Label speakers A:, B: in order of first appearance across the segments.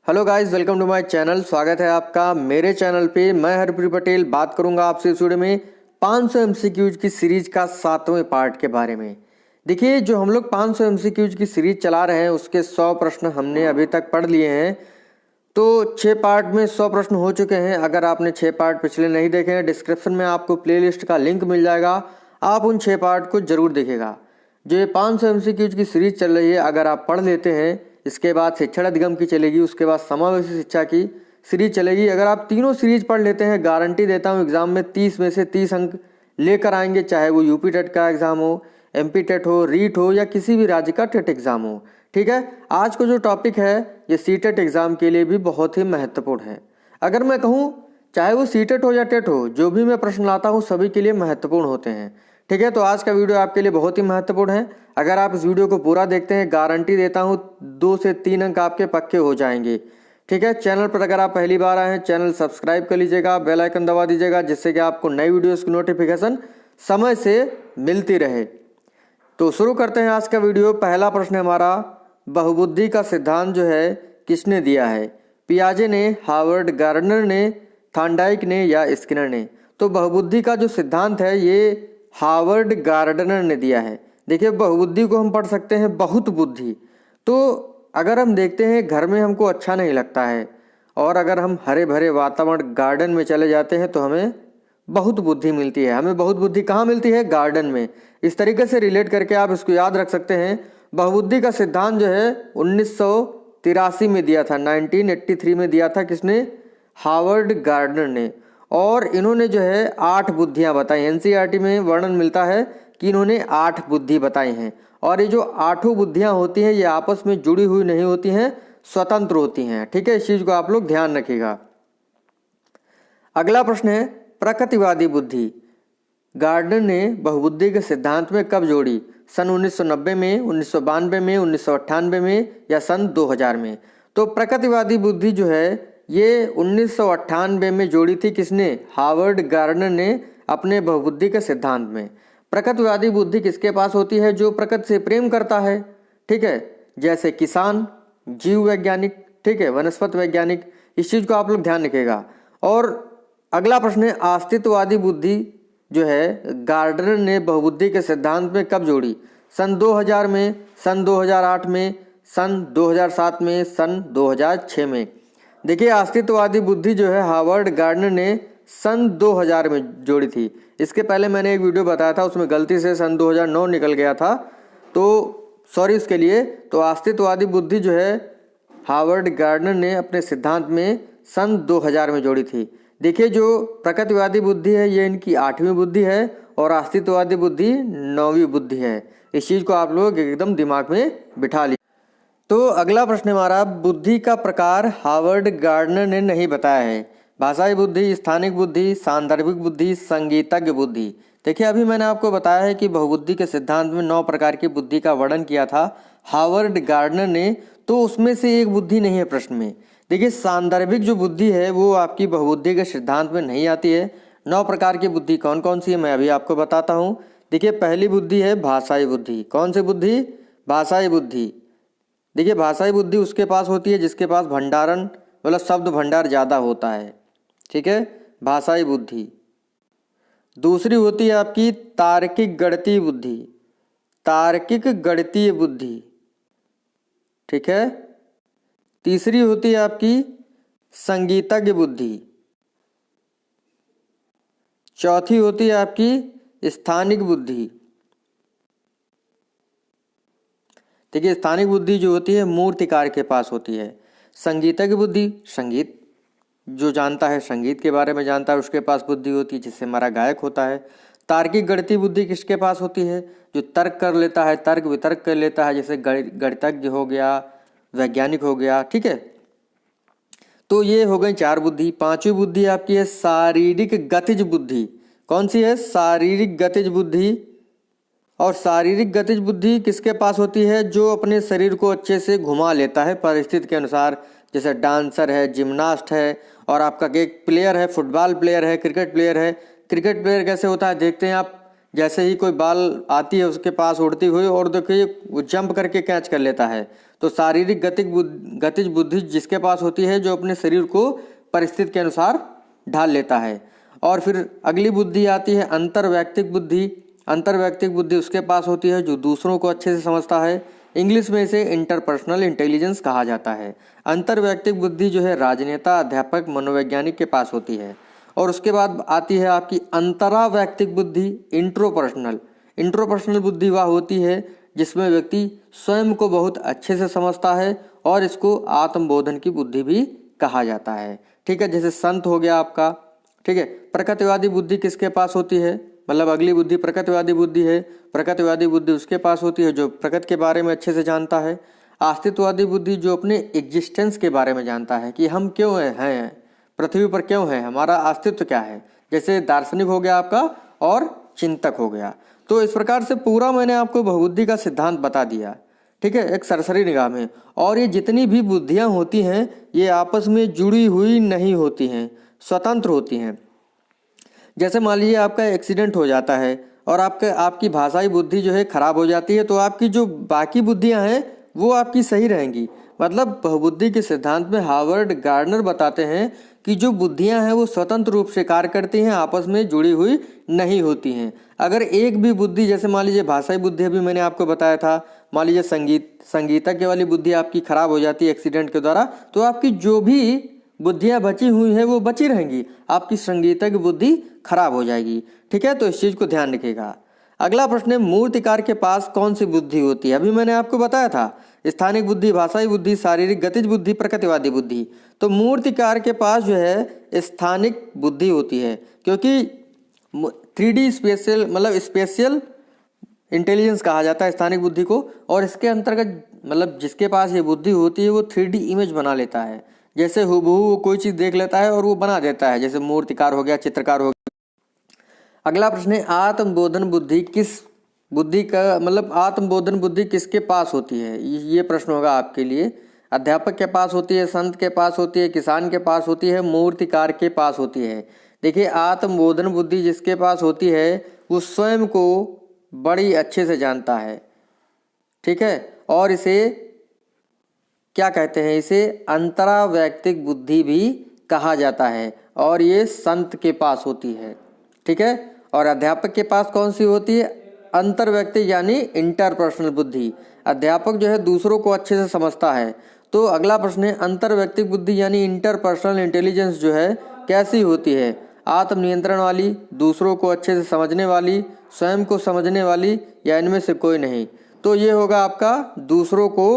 A: Hello guys, welcome to my channel. स्वागत है आपका मेरे चैनल पे। मैं हरप्रीत पटेल बात करूंगा आपसे इस वीडियो में 500 एमसीक्यूज की सीरीज का 7वें पार्ट के बारे में। देखिए, जो हम लोग 500 एमसीक्यूज की सीरीज चला रहे हैं उसके 100 प्रश्न हमने अभी तक पढ़ लिए हैं। तो 6 पार्ट में 100 प्रश्न हो चुके हैं। अगर आपने 6 पार्ट पिछले नहीं देखे हैं, डिस्क्रिप्शन में आपको प्लेलिस्ट का लिंक मिल जाएगा, आप उन 6 पार्ट को जरूर देखेगा। जो ये 500 एमसीक्यूज की सीरीज चल रही है, अगर आप पढ़ लेते हैं, इसके बाद शिक्षण अधिगम की चलेगी, उसके बाद समावेशी शिक्षा की सीरीज चलेगी। अगर आप तीनों सीरीज पढ़ लेते हैं, गारंटी देता हूँ एग्जाम में 30 में से 30 अंक लेकर आएंगे, चाहे वो यूपी टेट का एग्जाम हो, एमपी टेट हो, रीट हो या किसी भी राज्य का टेट एग्जाम हो। ठीक है, आज का जो टॉपिक है ये सीटेट एग्जाम के लिए भी बहुत ही महत्वपूर्ण है। अगर मैं कहूँ, चाहे वो सीटेट हो या टेट हो, जो भी मैं प्रश्न लाता हूँ सभी के लिए महत्वपूर्ण होते हैं। ठीक है, तो आज का वीडियो आपके लिए बहुत ही महत्वपूर्ण है। अगर आप इस वीडियो को पूरा देखते हैं, गारंटी देता हूँ 2 से 3 अंक आपके पक्के हो जाएंगे। ठीक है, चैनल पर अगर आप पहली बार आए हैं, चैनल सब्सक्राइब कर लीजिएगा, बेल आइकन दबा दीजिएगा, जिससे कि आपको नई वीडियोस की नोटिफिकेशन समय से मिलती रहे। तो शुरू करते हैं आज का वीडियो। पहला प्रश्न है हमारा, बहुबुद्धि का सिद्धांत जो है किसने दिया है? पियाजे ने, हार्वर्ड गार्डनर ने, थॉर्नडाइक ने या स्किनर ने? तो बहुबुद्धि का जो सिद्धांत है ये हार्वर्ड गार्डनर ने दिया है। देखिए, बहुबुद्धि को हम पढ़ सकते हैं बहुत बुद्धि। तो अगर हम देखते हैं घर में हमको अच्छा नहीं लगता है, और अगर हम हरे भरे वातावरण गार्डन में चले जाते हैं तो हमें बहुत बुद्धि मिलती है। हमें बहुत बुद्धि कहाँ मिलती है? गार्डन में। इस तरीके से रिलेट करके आप इसको याद रख सकते हैं। बहुबुद्धि का सिद्धांत जो है 1983 में दिया था, 1983 में दिया था। किसने? हार्वर्ड गार्डनर ने। और इन्होंने जो है 8 बुद्धियां बताई। एनसीईआरटी में वर्णन मिलता है कि इन्होंने 8 बुद्धि बताई हैं। और ये जो 8 बुद्धियां होती हैं ये आपस में जुड़ी हुई नहीं होती हैं, स्वतंत्र होती हैं। ठीक है, इस चीज को आप लोग ध्यान रखिएगा। अगला प्रश्न है, प्रकृतिवादी बुद्धि गार्डनर ने बहुबुद्धि के सिद्धांत में कब जोड़ी? सन 1990 में, 1992 में, 1998 में या सन 2000 में? तो प्रकृतिवादी बुद्धि जो है ये 1998 में जोड़ी थी। किसने? हार्वर्ड गार्डनर ने अपने बहुबुद्धि के सिद्धांत में। प्रकृतिवादी बुद्धि किसके पास होती है? जो प्रकृति से प्रेम करता है। ठीक है, जैसे किसान, जीव वैज्ञानिक, ठीक है, वनस्पति वैज्ञानिक। इस चीज को आप लोग ध्यान रखिएगा। और अगला प्रश्न है, अस्तित्ववादी बुद्धि जो है गार्डनर ने बहुबुद्धि के सिद्धांत में कब जोड़ी? सन 2000 में, सन 2008 में, सन 2007 में, सन 2006 में? देखिए, अस्तित्ववादी बुद्धि जो है हार्वर्ड गार्डनर ने सन 2000 में जोड़ी थी। इसके पहले मैंने एक वीडियो बताया था, उसमें गलती से सन 2009 निकल गया था, तो सॉरी इसके लिए। तो अस्तित्ववादी बुद्धि जो है हार्वर्ड गार्डनर ने अपने सिद्धांत में सन 2000 में जोड़ी थी। देखिए, जो प्रकृतिवादी बुद्धि है ये इनकी 8वीं बुद्धि है और अस्तित्ववादी बुद्धि 9वीं बुद्धि है। इस चीज़ को आप लोग एकदम दिमाग में बिठा लीजिए। तो अगला प्रश्न हमारा, बुद्धि का प्रकार हार्वर्ड गार्डनर ने नहीं बताया है। भाषाई बुद्धि, स्थानिक बुद्धि, सांदर्भिक बुद्धि, संगीतज्ञ बुद्धि? देखिए, अभी मैंने आपको बताया है कि बहुबुद्धि के सिद्धांत में 9 प्रकार की बुद्धि का वर्णन किया था हार्वर्ड गार्डनर ने, तो उसमें से एक बुद्धि नहीं है प्रश्न में। देखिए, सांदर्भिक जो बुद्धि है वो आपकी बहुबुद्धि के सिद्धांत में नहीं आती है। 9 प्रकार की बुद्धि कौन कौन सी है मैं अभी आपको बताता हूँ। देखिए, पहली बुद्धि है भाषाई बुद्धि। कौन सी बुद्धि? भाषाई बुद्धि। देखिए, भाषाई बुद्धि उसके पास होती है जिसके पास भंडारण मतलब शब्द भंडार ज़्यादा होता है। ठीक है, भाषाई बुद्धि। दूसरी होती है आपकी तार्किक गणितीय बुद्धि। तार्किक गणितीय बुद्धि। ठीक है। तीसरी होती है आपकी संगीतज्ञ बुद्धि। चौथी होती है आपकी स्थानिक बुद्धि। देखिए, स्थानिक बुद्धि जो होती है मूर्तिकार के पास होती है। संगीतज्ञ बुद्धि, संगीत जो जानता है, संगीत के बारे में जानता है, उसके पास बुद्धि होती है, जिससे हमारा गायक होता है। तार्किक गणितीय बुद्धि किसके पास होती है? जो तर्क कर लेता है, तर्क वितर्क कर लेता है, जैसे गणितज्ञ हो गया, वैज्ञानिक हो गया। ठीक है, तो ये हो गई 4 बुद्धि। 5वीं बुद्धि आपकी है शारीरिक गतिज बुद्धि। कौन सी है? शारीरिक गतिज बुद्धि। और शारीरिक गतिज बुद्धि किसके पास होती है? जो अपने शरीर को अच्छे से घुमा लेता है परिस्थिति के अनुसार, जैसे डांसर है, जिम्नास्ट है, और आपका एक प्लेयर है, फुटबॉल प्लेयर है, क्रिकेट प्लेयर है। क्रिकेट प्लेयर कैसे होता है देखते हैं आप। जैसे ही कोई बाल आती है उसके पास उड़ती हुई और देखिए वो जंप करके कैच कर लेता है। तो शारीरिक गतिज बुद्धि जिसके पास होती है, जो अपने शरीर को परिस्थिति के अनुसार ढाल लेता है। और फिर अगली बुद्धि आती है अंतर्वैयक्तिक बुद्धि। अंतर्वैयक्तिक बुद्धि उसके पास होती है जो दूसरों को अच्छे से समझता है। इंग्लिश में इसे इंटरपर्सनल इंटेलिजेंस कहा जाता है। अंतर्वैयक्तिक बुद्धि जो है राजनेता, अध्यापक, मनोवैज्ञानिक के पास होती है। और उसके बाद आती है आपकी अंतरावैयक्तिक बुद्धि, इंट्रोपर्सनल। इंट्रोपर्सनल बुद्धि वह होती है जिसमें व्यक्ति स्वयं को बहुत अच्छे से समझता है और इसको आत्मबोधन की बुद्धि भी कहा जाता है। ठीक है, जैसे संत हो गया आपका। ठीक है, प्रकृतिवादी बुद्धि किसके पास होती है, मतलब अगली बुद्धि प्रकृतिवादी बुद्धि है। प्रकृतिवादी बुद्धि उसके पास होती है जो प्रकृति के बारे में अच्छे से जानता है। अस्तित्ववादी बुद्धि जो अपने एग्जिस्टेंस के बारे में जानता है कि हम क्यों हैं, पृथ्वी पर क्यों हैं, हमारा अस्तित्व क्या है। जैसे दार्शनिक हो गया आपका और चिंतक हो गया। तो इस प्रकार से पूरा मैंने आपको बहुबुद्धि का सिद्धांत बता दिया। ठीक है, एक सरसरी निगाह में। और ये जितनी भी बुद्धियाँ होती हैं ये आपस में जुड़ी हुई नहीं होती हैं, स्वतंत्र होती हैं। जैसे मान लीजिए आपका एक्सीडेंट हो जाता है और आपकी भाषाई बुद्धि जो है खराब हो जाती है, तो आपकी जो बाकी बुद्धियां हैं वो आपकी सही रहेंगी। मतलब बहुबुद्धि के सिद्धांत में हार्वर्ड गार्डनर बताते हैं कि जो बुद्धियां हैं वो स्वतंत्र रूप से कार्य करती हैं, आपस में जुड़ी हुई नहीं होती हैं। अगर एक भी बुद्धि, जैसे मान लीजिए भाषाई बुद्धि अभी मैंने आपको बताया था, मान लीजिए संगीतज्ञ वाली बुद्धि आपकी खराब हो जाती है एक्सीडेंट के द्वारा, तो आपकी जो भी बुद्धियां बची हुई हैं वो बची रहेंगी, आपकी संगीतज्ञ बुद्धि खराब हो जाएगी। ठीक है, तो इस चीज को ध्यान रखिएगा। अगला प्रश्न है मूर्तिकार के पास कौन सी बुद्धि होती है। अभी मैंने आपको बताया था स्थानिक बुद्धि, भाषाई बुद्धि, शारीरिक गतिज बुद्धि, प्रकृतिवादी बुद्धि। तो मूर्तिकार के पास जो है स्थानिक बुद्धि होती है, क्योंकि 3D स्पेशल मतलब स्पेशियल इंटेलिजेंस कहा जाता है स्थानिक बुद्धि को। और इसके अंतर्गत मतलब जिसके पास ये बुद्धि होती है वो 3D इमेज बना लेता है। जैसे हूबहू कोई चीज़ देख लेता है और वो बना देता है, जैसे मूर्तिकार हो गया, चित्रकार हो गया। अगला प्रश्न है आत्मबोधन बुद्धि किस बुद्धि का मतलब आत्मबोधन बुद्धि किसके पास होती है। ये प्रश्न होगा आपके लिए। अध्यापक के पास होती है, संत के पास होती है, किसान के पास होती है, मूर्तिकार के पास होती है। देखिए आत्मबोधन बुद्धि जिसके पास होती है वो स्वयं को बड़ी अच्छे से जानता है। ठीक है, और इसे क्या कहते हैं, इसे अंतरावैयक्तिक बुद्धि भी कहा जाता है और ये संत के पास होती है। ठीक है, और अध्यापक के पास कौन सी होती है, अंतर्वैयक्तिक यानी इंटरपर्सनल बुद्धि। अध्यापक जो है दूसरों को अच्छे से समझता है। तो अगला प्रश्न है अंतर्वैयक्तिक बुद्धि यानी इंटरपर्सनल इंटेलिजेंस जो है कैसी होती है, आत्मनियंत्रण वाली, दूसरों को अच्छे से समझने वाली, स्वयं को समझने वाली, या इनमें से कोई नहीं। तो ये होगा आपका दूसरों को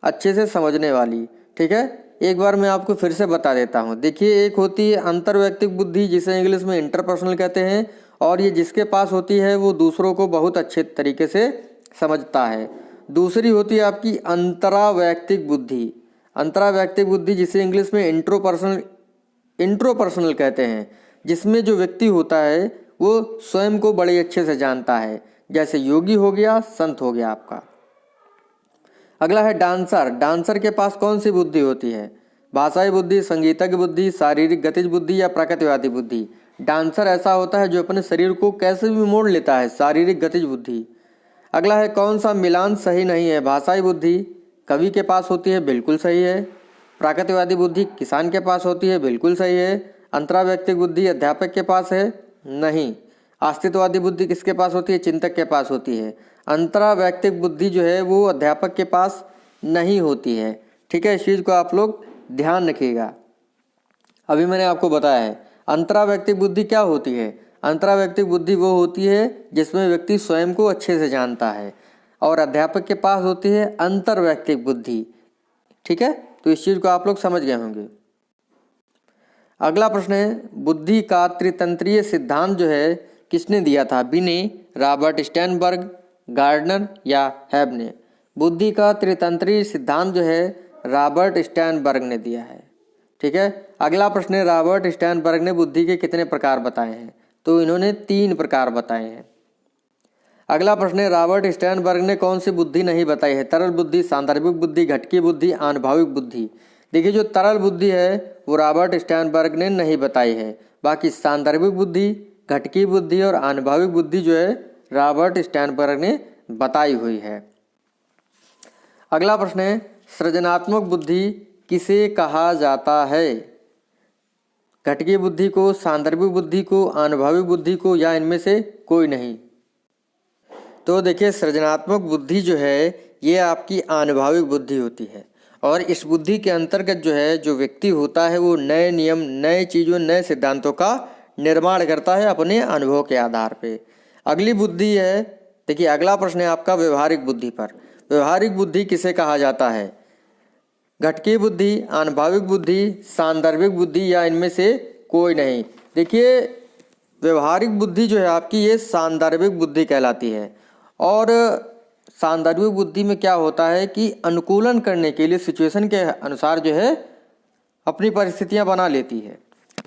A: अच्छे से समझने वाली। ठीक है, एक बार मैं आपको फिर से बता देता हूँ। देखिए एक होती है अंतर्वैयक्तिक बुद्धि जिसे इंग्लिश में इंटरपर्सनल कहते हैं, और ये जिसके पास होती है वो दूसरों को बहुत अच्छे तरीके से समझता है। दूसरी होती है आपकी अंतरावैयक्तिक बुद्धि। अंतरावैयक्तिक बुद्धि जिसे इंग्लिश में इंट्रोपर्सनल कहते हैं, जिसमें जो व्यक्ति होता है वो स्वयं को बड़े अच्छे से जानता है, जैसे योगी हो गया, संत हो गया आपका। अगला है डांसर। डांसर के पास कौन सी बुद्धि होती है, भाषाई बुद्धि, संगीतज्ञ बुद्धि, शारीरिक गतिज बुद्धि या प्रकृतिवादी बुद्धि। डांसर ऐसा होता है जो अपने शरीर को कैसे भी मोड़ लेता है, शारीरिक गतिज बुद्धि। अगला है कौन सा मिलान सही नहीं है, भाषाई बुद्धि कवि के पास होती है, बिल्कुल सही है। प्रकृतिवादी बुद्धि किसान के पास होती है, बिल्कुल सही है। अंतरावैयक्तिक बुद्धि अध्यापक के पास है, नहीं। अस्तित्ववादी बुद्धि किसके पास होती है, चिंतक के पास होती है। अंतरावैयक्तिक बुद्धि जो है वो अध्यापक के पास नहीं होती है। ठीक है, इस चीज़ को आप लोग ध्यान रखिएगा। अभी मैंने आपको बताया है अंतरावैयक्तिक बुद्धि क्या होती है। अंतरावैयक्तिक बुद्धि वो होती है जिसमें व्यक्ति स्वयं को अच्छे से जानता है, और अध्यापक के पास होती है अंतर्वैयक्तिक बुद्धि। ठीक है, तो इस चीज़ को आप लोग समझ गए होंगे। अगला प्रश्न है बुद्धि का त्रितंत्रीय सिद्धांत जो है किसने दिया था, बिने, रॉबर्ट स्टर्नबर्ग, गार्डनर या हैब ने। बुद्धि का त्रितंत्रीय सिद्धांत जो है रॉबर्ट स्टर्नबर्ग ने दिया है। ठीक है, अगला प्रश्न है रॉबर्ट स्टर्नबर्ग ने बुद्धि के कितने प्रकार बताए हैं, तो इन्होंने 3 प्रकार बताए हैं। अगला प्रश्न है रॉबर्ट स्टर्नबर्ग ने कौन सी बुद्धि नहीं बताई है, तरल बुद्धि, सांदर्भिक बुद्धि, घटकी बुद्धि, आनुभविक बुद्धि। देखिए जो तरल बुद्धि है वो रॉबर्ट स्टर्नबर्ग ने नहीं बताई है, बाकी सांदर्भिक बुद्धि, घटकी बुद्धि और आनुभविक बुद्धि जो है रॉबर्ट स्टर्नबर्ग ने बताई हुई है। अगला प्रश्न है, सृजनात्मक बुद्धि किसे कहा जाता है? घटकीय बुद्धि को, सांदर्भिक बुद्धि को, आनुभविक बुद्धि को, या इनमें से कोई नहीं? तो देखिए, सृजनात्मक बुद्धि जो है ये आपकी आनुभविक बुद्धि होती है, और इस बुद्धि के अंतर्गत जो है जो व्यक्ति होता है वो नए नियम, नए चीज़ों, नए सिद्धांतों का निर्माण करता है अपने अनुभव के आधार पे। अगली बुद्धि है, देखिए अगला प्रश्न है आपका व्यवहारिक बुद्धि पर। व्यवहारिक बुद्धि किसे कहा जाता है? घटकीय बुद्धि, आनुभविक बुद्धि, सांदर्भिक बुद्धि, या इनमें से कोई नहीं? देखिए, व्यवहारिक बुद्धि जो है आपकी ये सांदर्भिक बुद्धि कहलाती है। और सांदर्भिक बुद्धि में क्या होता है कि अनुकूलन करने के लिए सिचुएशन के अनुसार जो है अपनी परिस्थितियां बना लेती है।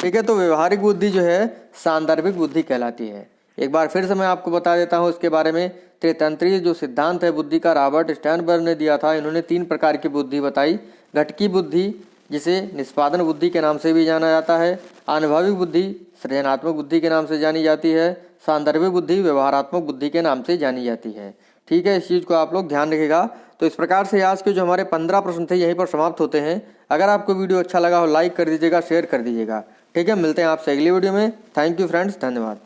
A: ठीक है, तो व्यवहारिक बुद्धि जो है सांदर्भिक बुद्धि कहलाती है। एक बार फिर से मैं आपको बता देता हूँ इसके बारे में। त्रितंत्रीय जो सिद्धांत है बुद्धि का, रॉबर्ट स्टर्नबर्ग ने दिया था। इन्होंने 3 प्रकार की बुद्धि बताई। घटकी बुद्धि, जिसे निष्पादन बुद्धि के नाम से भी जाना जाता है, अनुभविक बुद्धि सृजनात्मक बुद्धि के नाम से जानी जाती है, सांदर्भिक बुद्धि व्यवहारात्मक बुद्धि के नाम से जानी जाती है। ठीक है, इस चीज़ को आप लोग ध्यान रखिएगा। तो इस प्रकार से आज के जो हमारे 15 प्रश्न थे यहीं पर समाप्त होते हैं। अगर आपको वीडियो अच्छा लगा हो लाइक कर दीजिएगा, शेयर कर दीजिएगा। ठीक है, मिलते हैं आपसे अगली वीडियो में। थैंक यू फ्रेंड्स, धन्यवाद।